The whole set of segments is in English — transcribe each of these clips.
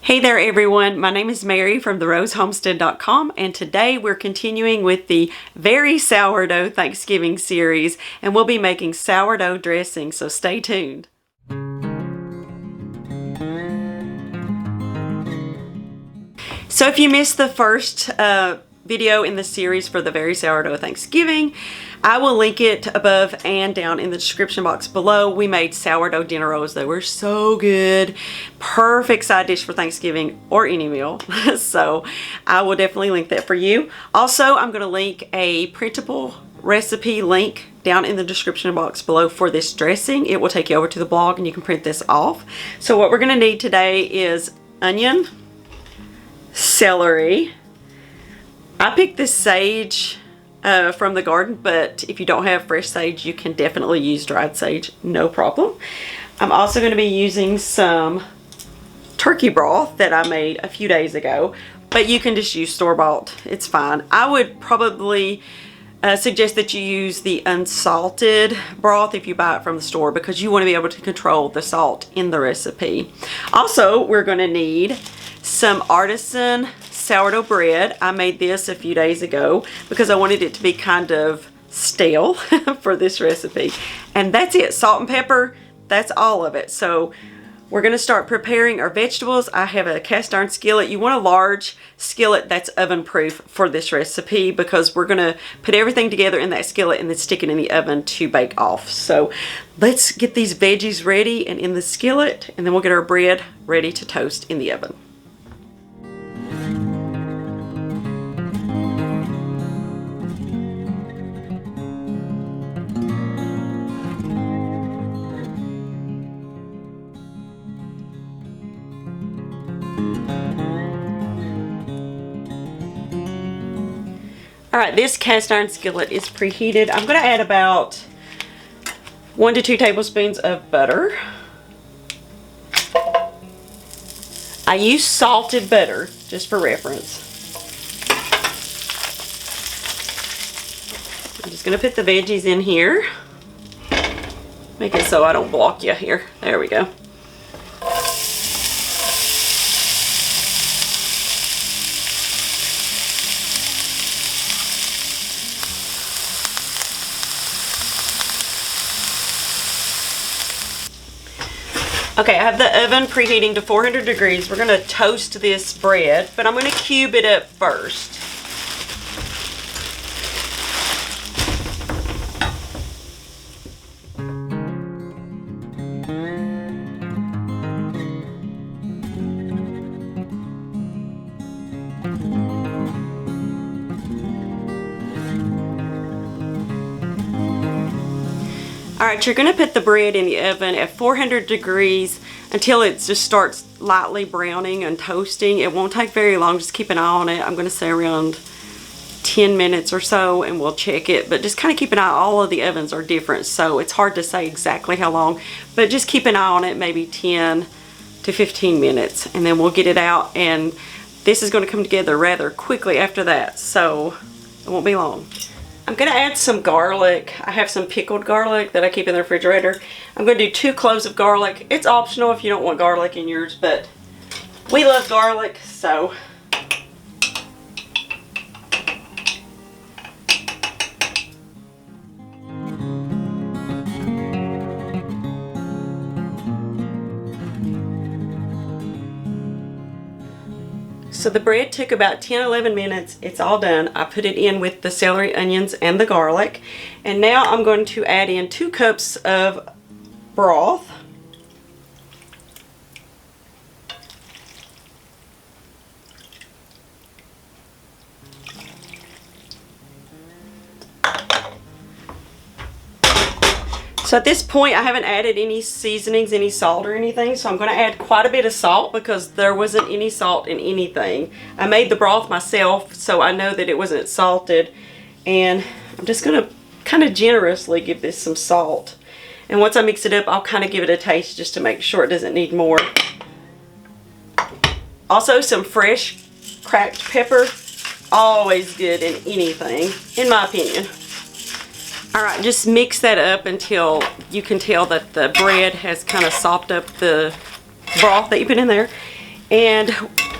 Hey there everyone, my name is Mary from therosehomestead.com and today we're continuing with the very sourdough Thanksgiving series and we'll be making sourdough dressing, so stay tuned. So if you missed the first video in the series for the very sourdough Thanksgiving, I will link it above and down in the description box below. We made sourdough dinner rolls. They were so good. Perfect side dish for Thanksgiving or any meal. So I will definitely link that for you. Also, I'm going to link a printable recipe link down in the description box below for this dressing. It will take you over to the blog and you can print this off. So what we're going to need today is onion, celery. I picked this sage from the garden, but if you don't have fresh sage, you can definitely use dried sage, no problem. I'm also going to be using some turkey broth that I made a few days ago, but you can just use store-bought, it's fine. I would probably suggest that you use the unsalted broth if you buy it from the store because you want to be able to control the salt in the recipe. Also, we're going to need some artisan sourdough bread. I made this a few days ago because I wanted it to be kind of stale for this recipe. And that's it, salt and pepper, that's all of it. So we're gonna start preparing our vegetables. I have a cast iron skillet. You want a large skillet that's oven proof for this recipe because we're gonna put everything together in that skillet and then stick it in the oven to bake off. So let's get these veggies ready and in the skillet, and then we'll get our bread ready to toast in the oven. Alright, this cast iron skillet is preheated. I'm going to add about 1 to 2 tablespoons of butter. I use salted butter just for reference. I'm just going to put the veggies in here. Make it so I don't block you here. There we go. Okay, I have the oven preheating to 400 degrees. We're going to toast this bread, but I'm going to cube it up first. Alright, you're going to put the bread in the oven at 400 degrees until it just starts lightly browning and toasting. It won't take very long, just keep an eye on it. I'm going to say around 10 minutes or so and we'll check it. But just kind of keep an eye, all of the ovens are different, so it's hard to say exactly how long. But just keep an eye on it, maybe 10 to 15 minutes, and then we'll get it out. And this is going to come together rather quickly after that, so it won't be long. I'm going to add some garlic. I have some pickled garlic that I keep in the refrigerator. I'm going to do 2 cloves of garlic. It's optional if you don't want garlic in yours, but we love garlic, so. So the bread took about 10-11 minutes. It's all done. I put it in with the celery, onions, and the garlic. And now I'm going to add in 2 cups of broth. So at this point, I haven't added any seasonings, any salt or anything, so I'm going to add quite a bit of salt because there wasn't any salt in anything. I made the broth myself, so I know that it wasn't salted, and I'm just going to kind of generously give this some salt. And once I mix it up, I'll kind of give it a taste just to make sure it doesn't need more. Also, some fresh cracked pepper, always good in anything, in my opinion. Alright, just mix that up until you can tell that the bread has kind of sopped up the broth that you put in there. And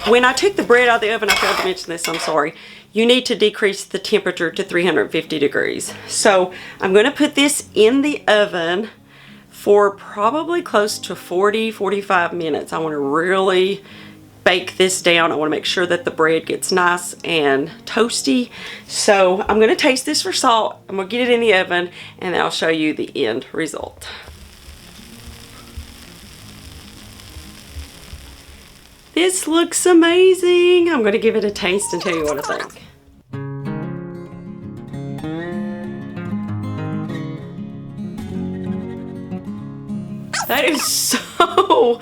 when I took the bread out of the oven, I failed to mention this, I'm sorry. You need to decrease the temperature to 350 degrees. So I'm going to put this in the oven for probably close to 40-45 minutes. I want to really bake this down. I want to make sure that the bread gets nice and toasty. So I'm going to taste this for salt. I'm going to get it in the oven and then I'll show you the end result. This looks amazing. I'm going to give it a taste and tell you what I think. That is so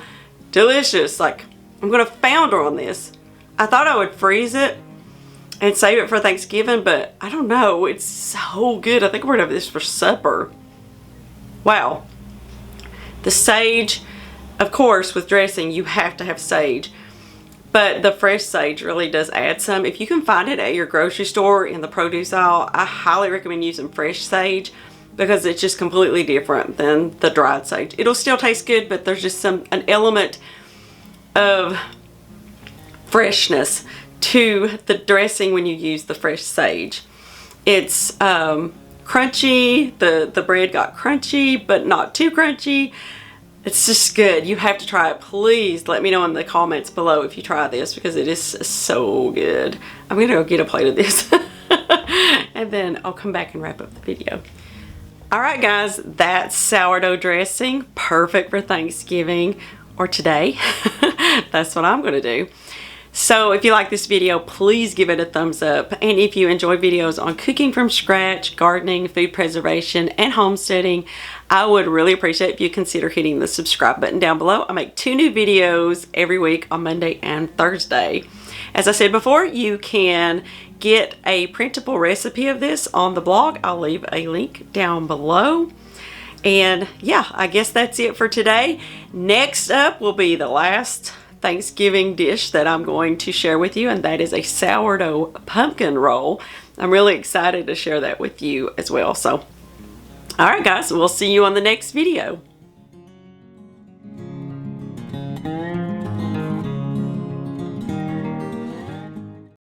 delicious. Like, I'm going to founder on this. I thought I would freeze it and save it for Thanksgiving, but I don't know. It's so good. I think we're going to have this for supper. Wow. The sage, of course, with dressing, you have to have sage. But the fresh sage really does add some. If you can find it at your grocery store in the produce aisle, I highly recommend using fresh sage because it's just completely different than the dried sage. It'll still taste good, but there's just an element of freshness to the dressing when you use the fresh sage. It's crunchy. The bread got crunchy, but not too crunchy. It's just good. You have to try it. Please let me know in the comments below if you try this because it is so good. I'm gonna go get a plate of this and then I'll come back and wrap up the video. All right, guys, that's sourdough dressing. Perfect for Thanksgiving or today. That's what I'm gonna do. So if you like this video, please give it a thumbs up. And if you enjoy videos on cooking from scratch, gardening, food preservation, and homesteading, I would really appreciate if you consider hitting the subscribe button down below. I make 2 new videos every week on Monday and Thursday. As I said before, you can get a printable recipe of this on the blog. I'll leave a link down below. And yeah, I guess that's it for today. Next up will be the last Thanksgiving dish that I'm going to share with you, and that is a sourdough pumpkin roll. I'm really excited to share that with you as well. So, all right, guys, we'll see you on the next video.